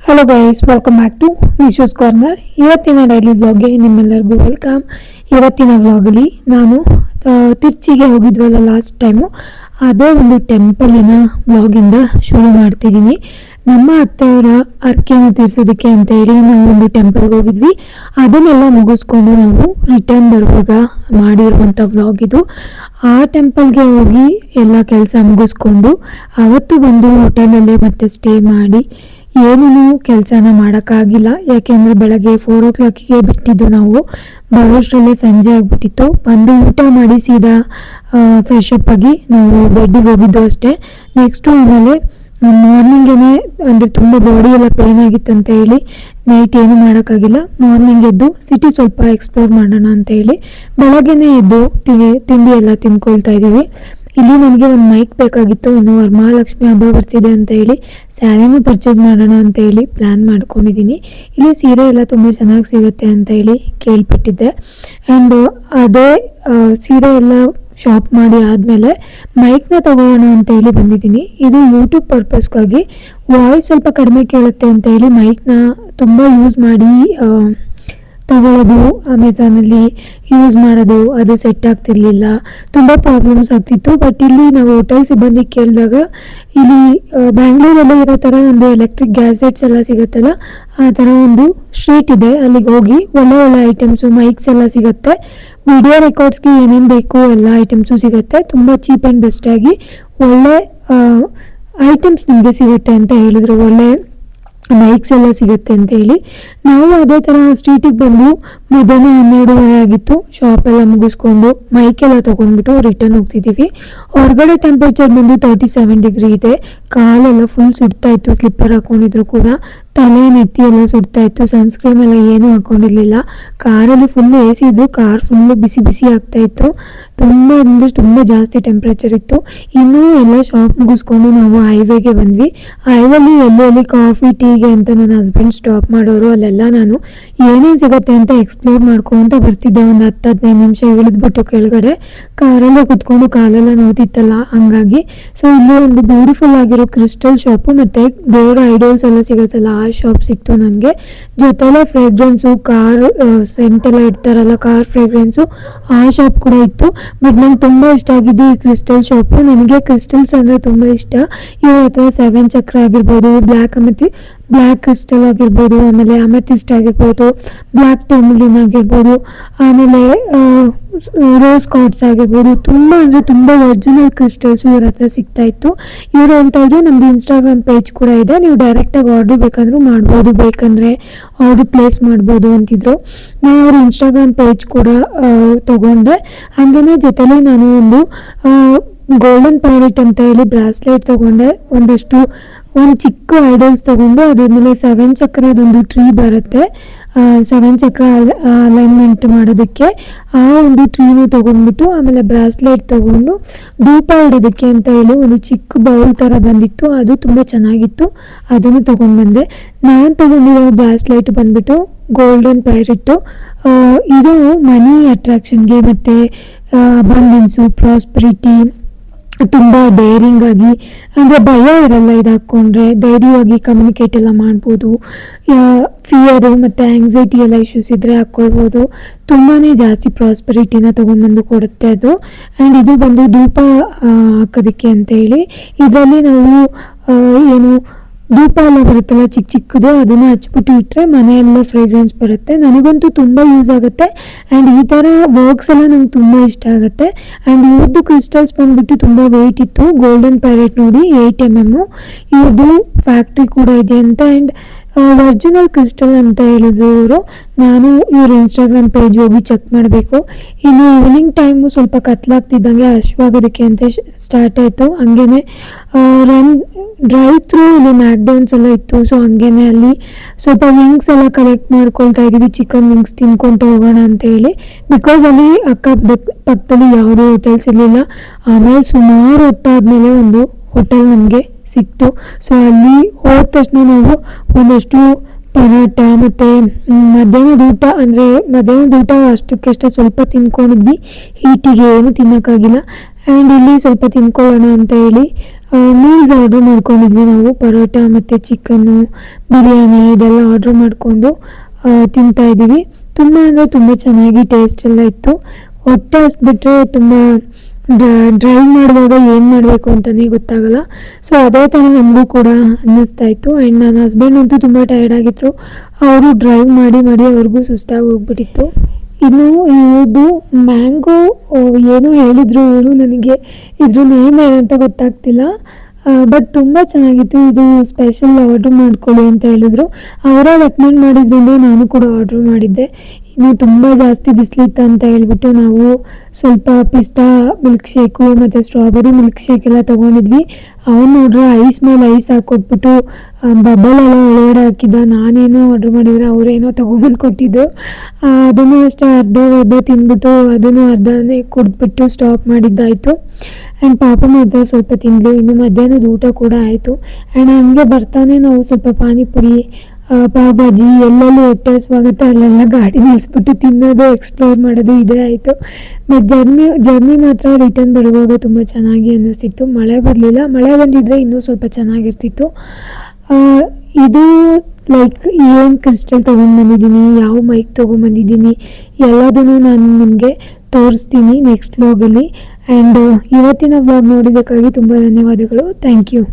Hello guys, welcome back to Nishu's corner. ಇವತ್ತಿನ daily ವ್ಲಾಗ್ಗೆ ನಿಮ್ಮೆಲ್ಲರಿಗೂ ವೆಲ್ಕಮ್. ಇವತ್ತಿನ ವ್ಲಾಗಲ್ಲಿ ನಾನು ತಿರ್ಚಿಗೆ ಹೋಗಿದ್ವಲ್ಲ ಲಾಸ್ಟ್ ಟೈಮು, ಅದೇ ಒಂದು ಟೆಂಪಲಿನ ವ್ಲಾಗಿಂದ ಶುರು ಮಾಡ್ತಿದ್ದೀನಿ. ನಮ್ಮ ಅತ್ತೆಯವರ ಅರ್ಕೆನ ತೀರ್ಸೋದಕ್ಕೆ ಅಂತ ಹೇಳಿ ನಾವು ಒಂದು ಟೆಂಪಲ್ಗೆ ಹೋಗಿದ್ವಿ. ಅದನ್ನೆಲ್ಲ ಮುಗಿಸ್ಕೊಂಡು ನಾವು ರಿಟರ್ನ್ ಬರುವಾಗ ಮಾಡಿರುವಂಥ ವ್ಲಾಗ್ ಇದು. ಆ ಟೆಂಪಲ್ಗೆ ಹೋಗಿ ಎಲ್ಲ ಕೆಲಸ ಮುಗಿಸ್ಕೊಂಡು ಅವತ್ತು ಬಂದು ಹೋಟೆಲಲ್ಲೇ ಮತ್ತೆ ಸ್ಟೇ ಮಾಡಿ ಏನೂ ಕೆಲಸನ ಮಾಡೋಕ್ಕಾಗಿಲ್ಲ. ಯಾಕೆಂದರೆ ಬೆಳಗ್ಗೆ 4 o'clock ಬಿಟ್ಟಿದ್ದು, ನಾವು ಬರೋಷ್ಟರಲ್ಲೇ ಸಂಜೆ ಆಗಿಬಿಟ್ಟಿತ್ತು. ಬಂದು ಊಟ ಮಾಡಿ ಸೀದಾ ಫ್ರೆಶ್ ಅಪ್ ಆಗಿ ನಾವು ಬೆಡ್ಡಿಗೆ ಹೋಗಿದ್ದು ಅಷ್ಟೇ. ನೆಕ್ಸ್ಟು ಆಮೇಲೆ ಮಾರ್ನಿಂಗೇ ಅಂದರೆ ತುಂಬ ಬಾಡಿ ಎಲ್ಲ ಪೇನ್ ಆಗಿತ್ತು ಅಂತ ಹೇಳಿ ನೈಟ್ ಏನು ಮಾಡೋಕ್ಕಾಗಿಲ್ಲ. ಮಾರ್ನಿಂಗ್ ಎದ್ದು ಸಿಟಿ ಸ್ವಲ್ಪ ಎಕ್ಸ್ಪ್ಲೋರ್ ಮಾಡೋಣ ಅಂತ ಹೇಳಿ ಬೆಳಗ್ಗೆನೇ ಎದ್ದು ತಿಂಡಿ ಎಲ್ಲ ತಿನ್ಕೊಳ್ತಾ ಇದ್ದೀವಿ. ಇಲ್ಲಿ ನನಗೆ ಒಂದು ಮೈಕ್ ಬೇಕಾಗಿತ್ತು. ಇನ್ನು ವರಮಹಾಲಕ್ಷ್ಮಿ ಹಬ್ಬ ಬರ್ತಿದೆ ಅಂತ ಹೇಳಿ ಸ್ಯಾರಿನೂ ಪರ್ಚೇಸ್ ಮಾಡೋಣ ಅಂತ ಹೇಳಿ ಪ್ಲ್ಯಾನ್ ಮಾಡ್ಕೊಂಡಿದ್ದೀನಿ. ಇಲ್ಲಿ ಸೀರೆ ಎಲ್ಲ ತುಂಬ ಚೆನ್ನಾಗಿ ಸಿಗುತ್ತೆ ಅಂತ ಹೇಳಿ ಕೇಳ್ಪಟ್ಟಿದ್ದೆ. ಆ್ಯಂಡ್ ಅದೇ ಸೀರೆ ಎಲ್ಲ ಶಾಪ್ ಮಾಡಿ ಆದಮೇಲೆ ಮೈಕ್ನ ತಗೊಳ್ಳೋಣ ಅಂತ ಹೇಳಿ ಬಂದಿದ್ದೀನಿ. ಇದು ಯೂಟ್ಯೂಬ್ ಪರ್ಪಸ್ಗಾಗಿ ವಾಯ್ಸ್ ಸ್ವಲ್ಪ ಕಡಿಮೆ ಕೇಳುತ್ತೆ ಅಂತ ಹೇಳಿ ಮೈಕ್ನ ತುಂಬ ಯೂಸ್ ಮಾಡಿ ತಗೊಳ್ಳೋದು, ಅಮೆಝಾನಲ್ಲಿ ಯೂಸ್ ಮಾಡೋದು, ಅದು ಸೆಟ್ ಆಗ್ತಿರ್ಲಿಲ್ಲ, ತುಂಬ ಪ್ರಾಬ್ಲಮ್ಸ್ ಆಗ್ತಿತ್ತು. ಬಟ್ ಇಲ್ಲಿ ನಾವು ಹೋಟೆಲ್ ಸಿಬ್ಬಂದಿ ಕೇಳಿದಾಗ ಇಲ್ಲಿ ಬ್ಯಾಂಗ್ಳೂರಲ್ಲೇ ಇರೋ ಥರ ಒಂದು ಎಲೆಕ್ಟ್ರಿಕ್ ಗ್ಯಾಸೆಟ್ಸ್ ಎಲ್ಲ ಸಿಗುತ್ತಲ್ಲ, ಆ ಥರ ಒಂದು ಸ್ಟ್ರೀಟ್ ಇದೆ. ಅಲ್ಲಿಗೆ ಹೋಗಿ ಒಳ್ಳೆ ಒಳ್ಳೆ ಐಟಮ್ಸು, ಮೈಕ್ಸ್ ಎಲ್ಲ ಸಿಗುತ್ತೆ. ವಿಡಿಯೋ ರೆಕಾರ್ಡ್ಸ್ಗೆ ಏನೇನು ಬೇಕು ಎಲ್ಲ ಐಟಮ್ಸು ಸಿಗುತ್ತೆ. ತುಂಬ ಚೀಪ್ ಆ್ಯಂಡ್ ಬೆಸ್ಟಾಗಿ ಒಳ್ಳೆ ಐಟಮ್ಸ್ ನಿಮಗೆ ಸಿಗುತ್ತೆ ಅಂತ ಹೇಳಿದ್ರು. ಒಳ್ಳೆ ಮೈಕ್ಸ್ ಎಲ್ಲ ಸಿಗುತ್ತೆ ಅಂತ ಹೇಳಿ ನಾವು ಅದೇ ಥರ ಸ್ಟ್ರೀಟಿಗೆ ಬಂದು ಮಧ್ಯಾಹ್ನ 12:30 ಆಗಿತ್ತು. ಶಾಪೆಲ್ಲ ಮುಗಿಸ್ಕೊಂಡು ಮೈಕೆಲ್ಲ ತೊಗೊಂಡ್ಬಿಟ್ಟು ರಿಟರ್ನ್ ಹೋಗ್ತಿದ್ದೀವಿ. ಹೊರಗಡೆ ಟೆಂಪ್ರೇಚರ್ ಬಂದು 37 ಡಿಗ್ರಿ ಇದೆ. ಕಾಲೆಲ್ಲ ಫುಲ್ ಸುಡ್ತಾ ಇತ್ತು, ಸ್ಲಿಪ್ಪರ್ ಹಾಕೊಂಡಿದ್ರು ಕೂಡ. ತಲೆ ನೆತ್ತಿ ಎಲ್ಲ ಸುಡ್ತಾ ಇತ್ತು. ಸನ್ಸ್ಕ್ರೀಮ್ ಎಲ್ಲ ಏನೂ ಹಾಕೊಂಡಿರ್ಲಿಲ್ಲ. ಕಾರಲ್ಲಿ ಫುಲ್ AC ಇದ್ದು ಕಾರ್ ಫುಲ್ಲು ಬಿಸಿ ಬಿಸಿ ಆಗ್ತಾ ಇತ್ತು. ತುಂಬ ಅಂದರೆ ತುಂಬ ಜಾಸ್ತಿ ಟೆಂಪ್ರೇಚರ್ ಇತ್ತು. ಇನ್ನೂ ಎಲ್ಲ ಶಾಪ್ ಮುಗಿಸ್ಕೊಂಡು ನಾವು ಹೈವೇಗೆ ಬಂದ್ವಿ. ಹೈವೇಲಿ ಎಲ್ಲೆಲ್ಲಿ ಕಾಫಿ ಟೀಗೆ ಅಂತ ನನ್ನ ಹಸ್ಬೆಂಡ್ ಸ್ಟಾಪ್ ಮಾಡೋರು. ಅಲ್ಲೆಲ್ಲ ನಾನು ಏನೇನು ಸಿಗುತ್ತೆ ಅಂತ ಎಕ್ಸ್ಪ್ಲೋರ್ ಮಾಡ್ಕೊಂತ ಬರ್ತಿದ್ದೆ. ಒಂದು 10-15 ನಿಮಿಷ ಇಳಿದ್ಬಿಟ್ಟು ಕೆಳಗಡೆ ಕಾರಲ್ಲೇ ಕುತ್ಕೊಂಡು ಕಾಲೆಲ್ಲ ನೋತಿತ್ತಲ್ಲ, ಹಂಗಾಗಿ. ಸೊ ಇಲ್ಲಿ ಒಂದು ಬ್ಯೂಟಿಫುಲ್ ಆಗಿರೋ ಕ್ರಿಸ್ಟಲ್ ಶಾಪು ಮತ್ತು ದೇವರ ಐಡಲ್ಸ್ ಎಲ್ಲ ಸಿಗುತ್ತಲ್ಲ, ಆ ಶಾಪ್ ಸಿಕ್ತು ನನಗೆ. ಜೊತೆಲೆ ಫ್ರೇಗ್ರೆನ್ಸು, ಕಾರ್ ಸೆಂಟ್ ಎಲ್ಲ ಇಡ್ತಾರಲ್ಲ, ಕಾರ್ ಫ್ರೇಗ್ರೆನ್ಸು, ಆ ಶಾಪ್ ಕೂಡ ಇತ್ತು. ಬಟ್ ನಂಗೆ ತುಂಬ ಇಷ್ಟ ಆಗಿದ್ದು ಈ ಕ್ರಿಸ್ಟಲ್ ಶಾಪು. ನನಗೆ ಕ್ರಿಸ್ಟಲ್ಸ್ ಅಂದರೆ ತುಂಬ ಇಷ್ಟ. ಇವ್ರ ಹತ್ರ 7 ಚಕ್ರ ಆಗಿರ್ಬೋದು, ಬ್ಲ್ಯಾಕ್ ಕ್ರಿಸ್ಟಲ್ ಆಗಿರ್ಬೋದು, ಆಮೇಲೆ ಅಮೆಥಿಸ್ಟ್ ಆಗಿರ್ಬೋದು, ಬ್ಲ್ಯಾಕ್ ಟರ್ಮಲಿನ್ ಆಗಿರ್ಬೋದು, ಆಮೇಲೆ ರೋಸ್ ಕಾರ್ಡ್ಸ್ ಆಗಿರ್ಬೋದು, ತುಂಬ ಅಂದರೆ ತುಂಬ ಒರಿಜಿನಲ್ ಕ್ರಿಸ್ಟಲ್ಸು ಇವ್ರ ಹತ್ರ ಸಿಗ್ತಾ ಇತ್ತು. ಇವರು ಅಂತ ಇದ್ರು ನಮ್ಮದು ಇನ್ಸ್ಟಾಗ್ರಾಮ್ ಪೇಜ್ ಕೂಡ ಇದೆ, ನೀವು ಡೈರೆಕ್ಟಾಗಿ ಆರ್ಡ್ರ್ ಬೇಕಂದ್ರೂ ಮಾಡ್ಬೋದು, ಬೇಕಂದರೆ ಆರ್ಡ್ರ್ ಪ್ಲೇಸ್ ಮಾಡ್ಬೋದು ಅಂತಿದ್ರು. ನಾನು ಅವ್ರ ಇನ್ಸ್ಟಾಗ್ರಾಮ್ ಪೇಜ್ ಕೂಡ ತೊಗೊಂಡೆ. ಹಾಗೆಯೇ ಜೊತೆಲಿ ನಾನು ಒಂದು ಗೋಲ್ಡನ್ ಪ್ಯಾರೆಟ್ ಅಂತ ಹೇಳಿ ಬ್ರಾಸ್ಲೆಟ್ ತೊಗೊಂಡೆ. ಒಂದು ಚಿಕ್ಕ ಐಡಲ್ಸ್ ತೊಗೊಂಡು ಅದಾದಮೇಲೆ 7 ಚಕ್ರದೊಂದು ಟ್ರೀ ಬರುತ್ತೆ, 7 ಚಕ್ರ ಅಲೈನ್ಮೆಂಟ್ ಮಾಡೋದಕ್ಕೆ. ಆ ಒಂದು ಟ್ರೀನು ತೊಗೊಂಡ್ಬಿಟ್ಟು ಆಮೇಲೆ ಬ್ರಾಸ್ಲೆಟ್ ತೊಗೊಂಡು ಧೂಪ ಇಡೋದಕ್ಕೆ ಅಂತ ಹೇಳಿ ಒಂದು ಚಿಕ್ಕ ಬೌಲ್ ಥರ ಬಂದಿತ್ತು. ಅದು ತುಂಬ ಚೆನ್ನಾಗಿತ್ತು, ಅದನ್ನು ತೊಗೊಂಡು ಬಂದೆ. ನಾನು ತೊಗೊಂಡಿರೋ ಬ್ರಾಸ್ಲೆಟ್ ಬಂದ್ಬಿಟ್ಟು ಗೋಲ್ಡನ್ ಪ್ಯಾರೆಟ್ಟು. ಇದು ಮನಿ ಅಟ್ರಾಕ್ಷನ್ಗೆ ಮತ್ತು ಅಬಂಡೆನ್ಸು, ಪ್ರಾಸ್ಪರಿಟಿ, ತುಂಬ ಡೇರಿಂಗ್ ಆಗಿ, ಅಂದರೆ ಭಯ ಇರಲ್ಲ ಇದು ಹಾಕ್ಕೊಂಡ್ರೆ, ಧೈರ್ಯವಾಗಿ ಕಮ್ಯುನಿಕೇಟ್ ಎಲ್ಲ ಮಾಡ್ಬೋದು. ಫಿಯರು ಮತ್ತು ಆ್ಯಂಗ್ಸೈಟಿ ಎಲ್ಲ ಇಶ್ಯೂಸ್ ಇದ್ದರೆ ಹಾಕ್ಕೊಳ್ಬೋದು. ತುಂಬಾ ಜಾಸ್ತಿ ಪ್ರಾಸ್ಪರಿಟಿನ ತೊಗೊಂಡ್ಬಂದು ಕೊಡುತ್ತೆ ಅದು. ಆ್ಯಂಡ್ ಇದು ಬಂದು ಧೂಪ ಹಾಕೋದಕ್ಕೆ ಅಂತ ಹೇಳಿ. ಇದರಲ್ಲಿ ನಾವು ಏನು ಧೂಪ ಎಲ್ಲ ಬರುತ್ತಲ್ಲ ಚಿಕ್ಕ ಚಿಕ್ಕದು, ಅದನ್ನು ಹಚ್ಬಿಟ್ಟು ಇಟ್ಟರೆ ಮನೆಯೆಲ್ಲ ಫ್ರೇಗ್ರೆನ್ಸ್ ಬರುತ್ತೆ. ನನಗಂತೂ ತುಂಬ ಯೂಸ್ ಆಗುತ್ತೆ. ಆ್ಯಂಡ್ ಈ ಥರ ವರ್ಕ್ಸ್ ಎಲ್ಲ ನಂಗೆ ತುಂಬ ಇಷ್ಟ ಆಗುತ್ತೆ. ಆ್ಯಂಡ್ ಇವ್ರದ್ದು ಕ್ರಿಸ್ಟಲ್ಸ್ ಬಂದುಬಿಟ್ಟು ತುಂಬ ವೆಯ್ಟ್ ಇತ್ತು. ಗೋಲ್ಡನ್ ಪ್ಯಾರೆಟ್ ನೋಡಿ 8 mm. ಇವ್ರದ್ದು ಫ್ಯಾಕ್ಟ್ರಿ ಕೂಡ ಇದೆ ಅಂತ. ಆ್ಯಂಡ್ ಒರಿಜಿನಲ್ ಕ್ರಿಸ್ಟಲ್ ಅಂತ ಹೇಳಿದ್ರು ಇವರು. ನಾನು ಇವ್ರ ಇನ್ಸ್ಟಾಗ್ರಾಮ್ ಪೇಜ್ ಹೋಗಿ ಚೆಕ್ ಮಾಡಬೇಕು. ಇನ್ನು ಈವ್ನಿಂಗ್ ಟೈಮು ಸ್ವಲ್ಪ ಕತ್ಲಾಗ್ತಿದ್ದಂಗೆ ಹಶ್ವಾಗೋದಕ್ಕೆ ಅಂತ ಸ್ಟಾರ್ಟ್ ಆಯಿತು. ಹಂಗೇ ಡ್ರೈವ್ ಥ್ರೂ ಇಲ್ಲಿ ಮ್ಯಾಕ್ಡೌನ್ಸ್ ಎಲ್ಲ ಇತ್ತು. ಸೊ ಹಂಗೇ ಅಲ್ಲಿ ಸ್ವಲ್ಪ ವಿಂಗ್ಸ್ ಎಲ್ಲ ಕಲೆಕ್ಟ್ ಮಾಡ್ಕೊಳ್ತಾ ಇದ್ದೀವಿ, ಚಿಕನ್ ವಿಂಗ್ಸ್ ತಿನ್ಕೊತ ಹೋಗೋಣ ಅಂತ ಹೇಳಿ. ಬಿಕಾಸ್ ಅಲ್ಲಿ ಪಕ್ಕದಲ್ಲಿ ಯಾವುದೇ ಹೋಟೆಲ್ಸ್ ಇರಲಿಲ್ಲ. ಆಮೇಲೆ ಸುಮಾರು ಹೊತ್ತಾದ್ಮೇಲೆ ಒಂದು ಹೋಟೆಲ್ ನಮಗೆ ಸಿಕ್ತು. ಸೊ ಅಲ್ಲಿ ಹೋದ ತಕ್ಷಣ ನಾವು ಒಂದಷ್ಟು ಪರೋಟ ಮತ್ತು ಮಧ್ಯಾಹ್ನದ ಊಟ ಅಷ್ಟಕ್ಕಷ್ಟೇ ಸ್ವಲ್ಪ ತಿನ್ಕೊಂಡಿದ್ವಿ. ಹೀಟಿಗೆ ಏನು ತಿನ್ನೋಕ್ಕಾಗಿಲ್ಲ. ಆ್ಯಂಡ್ ಇಲ್ಲಿ ಸ್ವಲ್ಪ ತಿನ್ಕೊಳ್ಳೋಣ ಅಂತ ಹೇಳಿ ಮೀಲ್ಸ್ ಆರ್ಡ್ರ್ ಮಾಡ್ಕೊಂಡಿದ್ವಿ ನಾವು. ಪರೋಟ ಮತ್ತು ಚಿಕನ್ನು, ಬಿರಿಯಾನಿ ಇದೆಲ್ಲ ಆರ್ಡ್ರ್ ಮಾಡಿಕೊಂಡು ತಿಂತಾಯಿದ್ದೀವಿ. ತುಂಬ ಅಂದರೆ ತುಂಬ ಚೆನ್ನಾಗಿ ಟೇಸ್ಟ್ ಎಲ್ಲ ಇತ್ತು. ಹೊಟ್ಟೆ ಹಸ್ಬಿಟ್ರೆ ತುಂಬ ಡ್ರೈವ್ ಮಾಡುವಾಗ ಏನು ಮಾಡಬೇಕು ಅಂತಲೇ ಗೊತ್ತಾಗಲ್ಲ. ಸೊ ಅದೇ ಥರ ನಮಗೂ ಕೂಡ ಅನ್ನಿಸ್ತಾ ಇತ್ತು. ಆ್ಯಂಡ್ ನನ್ನ ಹಸ್ಬೆಂಡ್ ಅಂತೂ ತುಂಬ ಟಯರ್ಡ್ ಆಗಿದ್ರು. ಅವರು ಡ್ರೈವ್ ಮಾಡಿ ಅವ್ರಿಗೂ ಸುಸ್ತಾಗಿ ಹೋಗ್ಬಿಟ್ಟಿತ್ತು. ಇನ್ನು ಇದು ಮ್ಯಾಂಗೋ ಏನೋ ಹೇಳಿದರು ಇವರು, ನನಗೆ ಇದ್ರ ನೇಮ್ ಏನಂತ ಗೊತ್ತಾಗ್ತಿಲ್ಲ. ಬಟ್ ತುಂಬ ಚೆನ್ನಾಗಿತ್ತು. ಇದು ಸ್ಪೆಷಲ್ ಆರ್ಡ್ರ್ ಮಾಡ್ಕೊಳ್ಳಿ ಅಂತ ಹೇಳಿದ್ರು. ಅವರೇ ರೆಕಮೆಂಡ್ ಮಾಡಿದ್ರಿಂದ ನಾನು ಕೂಡ ಆರ್ಡ್ರ್ ಮಾಡಿದ್ದೆ. ಇನ್ನು ತುಂಬ ಜಾಸ್ತಿ ಬಿಸಿಲಿತ್ತು ಅಂತ ಹೇಳ್ಬಿಟ್ಟು ನಾವು ಸ್ವಲ್ಪ ಪಿಸ್ತಾ ಮಿಲ್ಕ್ ಶೇಕು ಮತ್ತು ಸ್ಟ್ರಾಬೆರಿ ಮಿಲ್ಕ್ ಶೇಕ್ ಎಲ್ಲ ತೊಗೊಂಡಿದ್ವಿ. ಅವನು ನೋಡ್ರೆ ಐಸ್ ಮೇಲೆ ಐಸ್ ಹಾಕ್ಕೊಟ್ಬಿಟ್ಟು ಬಬಲೆಲ್ಲ ಒಳಗಡೆ ಹಾಕಿದ್ದ. ನಾನೇನೋ ಆರ್ಡ್ರ್ ಮಾಡಿದರೆ ಅವರೇನೋ ತೊಗೊಂಬಂದು ಕೊಟ್ಟಿದ್ದು. ಅದನ್ನು ಅಷ್ಟೇ ಅರ್ಧ ತಿಂದ್ಬಿಟ್ಟು ಅದನ್ನು ಅರ್ಧನೇ ಕುಡಿದ್ಬಿಟ್ಟು ಸ್ಟಾಪ್ ಮಾಡಿದ್ದಾಯಿತು. ಆ್ಯಂಡ್ ಪಾಪ ಮಾತ್ರ ಸ್ವಲ್ಪ ತಿಂದ್ಲು. ಇನ್ನು ಮಧ್ಯಾಹ್ನದ ಊಟ ಕೂಡ ಆಯಿತು. ಆ್ಯಂಡ್ ಹಂಗೆ ಬರ್ತಾನೆ ನಾವು ಸ್ವಲ್ಪ ಪಾನಿಪುರಿ, ಪಾವ್ ಭಾಜಿ ಎಲ್ಲೆಲ್ಲಿ ಹೊಟ್ಟೆ ಹಸ್ವಾಗುತ್ತೆ ಅಲ್ಲೆಲ್ಲ ಗಾಡಿ ನಿಲ್ಲಿಸ್ಬಿಟ್ಟು ತಿನ್ನೋದು, ಎಕ್ಸ್ಪ್ಲೋರ್ ಮಾಡೋದು ಇದೇ ಆಯಿತು. ಬಟ್ ಜರ್ನಿ ಮಾತ್ರ ರಿಟರ್ನ್ ಬರುವಾಗ ತುಂಬ ಚೆನ್ನಾಗಿ ಅನ್ನಿಸ್ತಿತ್ತು. ಮಳೆ ಬರಲಿಲ್ಲ. ಮಳೆ ಬಂದಿದ್ದರೆ ಇನ್ನೂ ಸ್ವಲ್ಪ ಚೆನ್ನಾಗಿರ್ತಿತ್ತು. ಇದು ಲೈಕ್ ಏನು ಕ್ರಿಸ್ಟಲ್ ತೊಗೊಂಡ್ಬಂದಿದ್ದೀನಿ, ಯಾವ ಮೈಕ್ ತೊಗೊಂಡ್ಬಂದಿದ್ದೀನಿ ಎಲ್ಲದನ್ನು ನಾನು ನಿಮಗೆ ತೋರಿಸ್ತೀನಿ ನೆಕ್ಸ್ಟ್ ವ್ಲಾಗಲ್ಲಿ. ಆ್ಯಂಡ್ ಇವತ್ತಿನ ವ್ಲಾಗ್ ನೋಡಿದ್ದಕ್ಕಾಗಿ ತುಂಬ ಧನ್ಯವಾದಗಳು. Thank you.